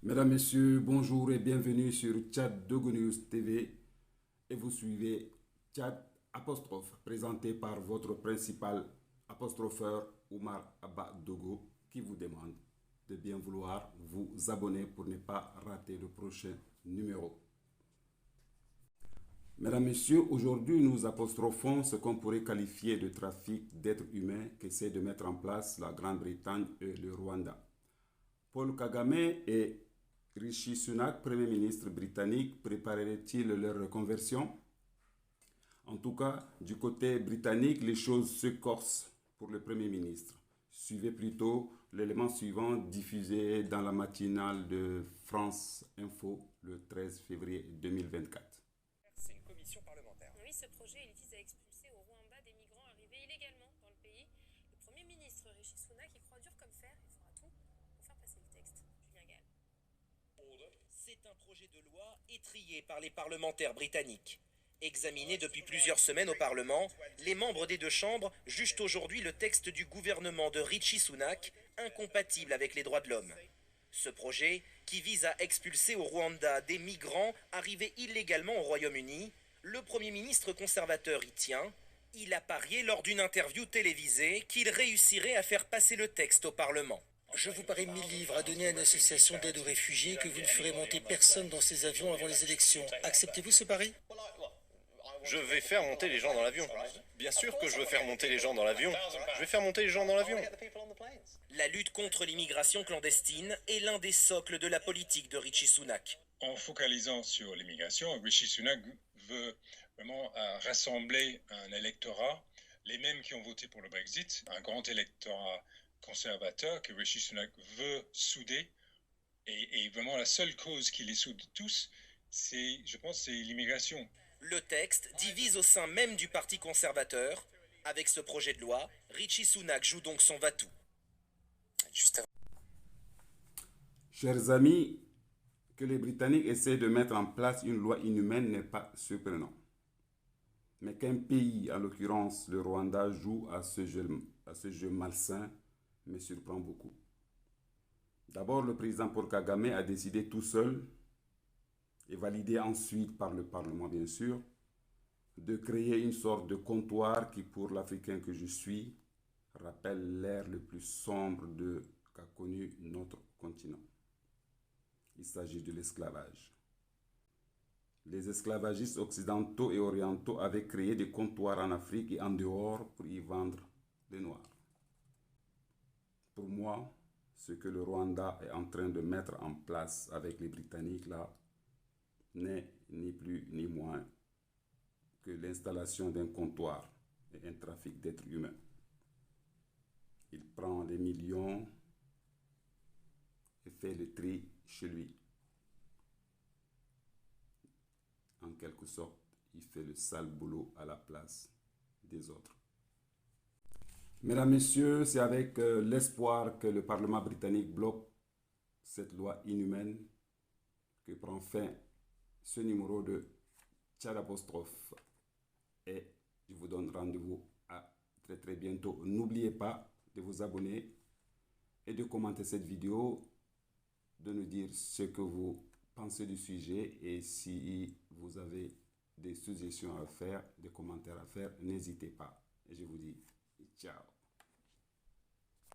Mesdames, Messieurs, bonjour et bienvenue sur Tchad Dogo News TV et vous suivez Tchad Apostrophe, présenté par votre principal apostropheur Oumar Abba Dogo qui vous demande de bien vouloir vous abonner pour ne pas rater le prochain numéro. Mesdames, Messieurs, aujourd'hui nous apostrophons ce qu'on pourrait qualifier de trafic d'êtres humains qu'essaie de mettre en place la Grande-Bretagne et le Rwanda. Paul Kagame et Rishi Sunak, Premier ministre britannique, prépareraient-ils leur reconversion? En tout cas, du côté britannique, les choses se corsent pour le Premier ministre. Suivez plutôt l'élément suivant diffusé dans la matinale de France Info le 13 février 2024. C'est une commission parlementaire. Oui, ce projet il vise à expulser au Rwanda des migrants arrivés illégalement dans le pays. Le Premier ministre Rishi Sunak y croit dur comme fer et fera tout pour faire passer le texte. Julien Gall. C'est un projet de loi étrillé par les parlementaires britanniques. Examiné depuis plusieurs semaines au Parlement, les membres des deux chambres jugent aujourd'hui le texte du gouvernement de Rishi Sunak incompatible avec les droits de l'homme. Ce projet, qui vise à expulser au Rwanda des migrants arrivés illégalement au Royaume-Uni, le Premier ministre conservateur y tient. Il a parié lors d'une interview télévisée qu'il réussirait à faire passer le texte au Parlement. Je vous parie 1000 livres à donner à une association d'aide aux réfugiés que vous ne ferez monter personne dans ces avions avant les élections. Acceptez-vous ce pari? Je vais faire monter les gens dans l'avion. Bien sûr que je veux faire monter les gens dans l'avion. Je vais faire monter les gens dans l'avion. La lutte contre l'immigration clandestine est l'un des socles de la politique de Rishi Sunak. En focalisant sur l'immigration, Rishi Sunak veut vraiment rassembler un électorat, les mêmes qui ont voté pour le Brexit, un grand électorat conservateur que Rishi Sunak veut souder. Et vraiment la seule cause qui les soude tous, je pense, c'est l'immigration. Le texte divise au sein même du Parti conservateur. Avec ce projet de loi, Rishi Sunak joue donc son va-tout. Chers amis, que les Britanniques essaient de mettre en place une loi inhumaine n'est pas surprenant. Mais qu'un pays, en l'occurrence le Rwanda, joue à ce jeu malsain me surprend beaucoup. D'abord, le président Paul Kagame a décidé tout seul, et validé ensuite par le Parlement bien sûr, de créer une sorte de comptoir qui, pour l'Africain que je suis, rappelle l'ère le plus sombre qu'a connu notre continent. Il s'agit de l'esclavage. Les esclavagistes occidentaux et orientaux avaient créé des comptoirs en Afrique et en dehors pour y vendre les Noirs. Pour moi, ce que le Rwanda est en train de mettre en place avec les Britanniques là n'est ni plus ni moins que l'installation d'un comptoir et un trafic d'êtres humains. Il prend des millions et fait le tri chez lui. En quelque sorte, il fait le sale boulot à la place des autres. Mesdames, Messieurs, c'est avec l'espoir que le Parlement britannique bloque cette loi inhumaine que prend fin ce numéro de Tchad Apostrophe. Et je vous donne rendez-vous à très bientôt. N'oubliez pas de vous abonner et de commenter cette vidéo, de nous dire ce que vous pensez du sujet et si vous avez des suggestions à faire, des commentaires à faire, n'hésitez pas. Et je vous dis ciao.